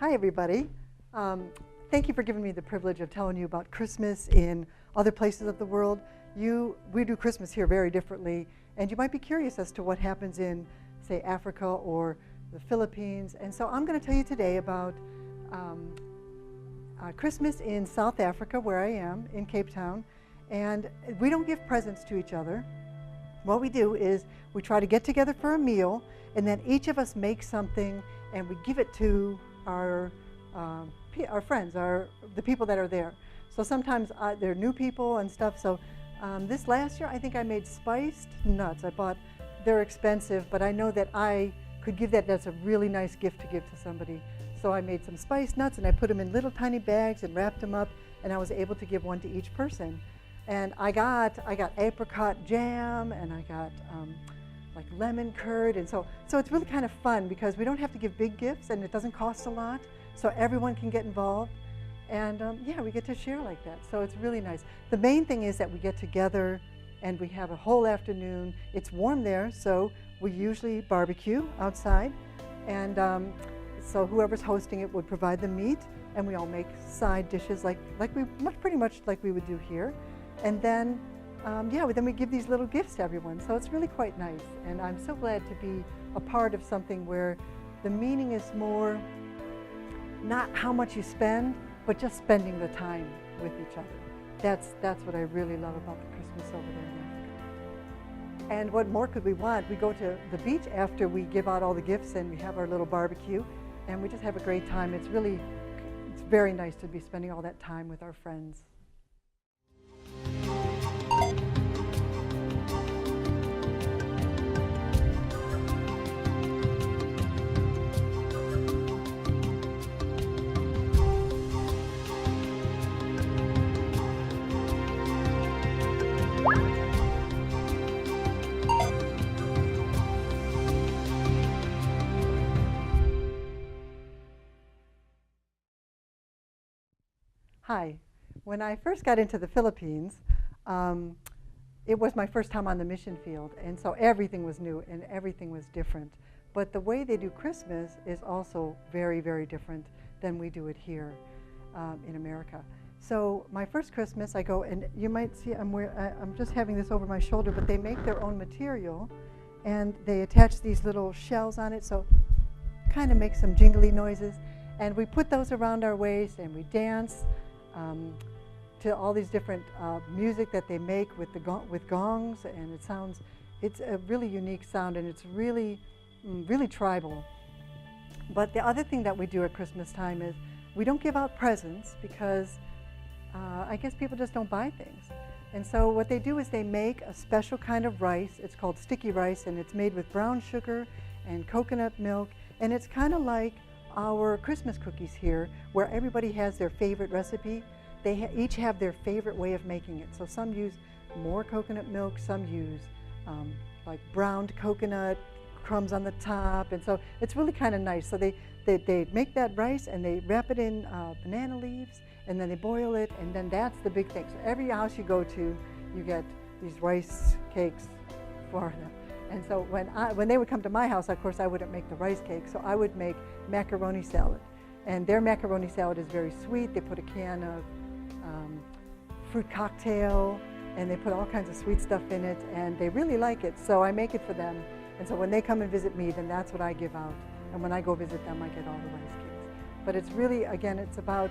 Hi, everybody. Thank you for giving me the privilege of telling you about Christmas in other places of the world. We do Christmas here very differently, and you might be curious as to what happens in, say, Africa or the Philippines. And so I'm going to tell you today about Christmas in South Africa, where I am, in Cape Town. And we don't give presents to each other. What we do is we try to get together for a meal, and then each of us makes something and we give it to our friends, the people that are there. So sometimes they're new people and stuff. So this last year, I think I made spiced nuts. They're expensive, but I know that I could give that as a really nice gift to give to somebody. So I made some spiced nuts and I put them in little tiny bags and wrapped them up, and I was able to give one to each person. And I got apricot jam, and I got like lemon curd, and so it's really kind of fun because we don't have to give big gifts, and it doesn't cost a lot, so everyone can get involved, and yeah, we get to share like that. So it's really nice. The main thing is that we get together and we have a whole afternoon. It's warm there, so we usually barbecue outside, and so whoever's hosting it would provide the meat, and we all make side dishes pretty much like we would do here. And then, then we give these little gifts to everyone. So it's really quite nice. And I'm so glad to be a part of something where the meaning is more not how much you spend, but just spending the time with each other. That's what I really love about the Christmas over there in Africa. And what more could we want? We go to the beach after we give out all the gifts, and we have our little barbecue, and we just have a great time. It's very nice to be spending all that time with our friends. Hi. When I first got into the Philippines, it was my first time on the mission field, and so everything was new and everything was different. But the way they do Christmas is also very, very different than we do it here in America. So my first Christmas, I go, and you might see I'm just having this over my shoulder, but they make their own material, and they attach these little shells on it, so kind of makes some jingly noises, and we put those around our waist and we dance to all these different music that they make with gongs, and it's a really unique sound, and it's really tribal. But the other thing that we do at Christmas time is we don't give out presents because I guess people just don't buy things. And so what they do is they make a special kind of rice. It's called sticky rice, and it's made with brown sugar and coconut milk, and it's kind of like our Christmas cookies here, where everybody has their favorite recipe. They each have their favorite way of making it. So some use more coconut milk, some use like browned coconut, crumbs on the top, and so it's really kind of nice. So they make that rice and they wrap it in banana leaves, and then they boil it, and then that's the big thing. So every house you go to, you get these rice cakes for them. And so when they would come to my house, of course, I wouldn't make the rice cake, so I would make macaroni salad. And their macaroni salad is very sweet. They put a can of fruit cocktail, and they put all kinds of sweet stuff in it, and they really like it. So I make it for them. And so when they come and visit me, then that's what I give out. And when I go visit them, I get all the rice cakes. But it's really, again, it's about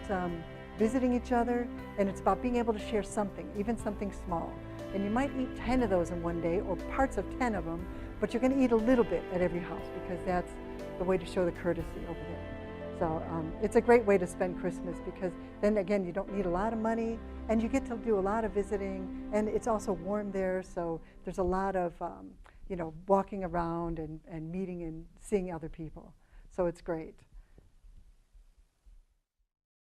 visiting each other, and it's about being able to share something, even something small. And you might eat 10 of those in one day, or parts of 10 of them, but you're going to eat a little bit at every house because that's the way to show the courtesy over there. So it's a great way to spend Christmas because then again, you don't need a lot of money, and you get to do a lot of visiting, and it's also warm there, so there's a lot of walking around and meeting and seeing other people. So it's great.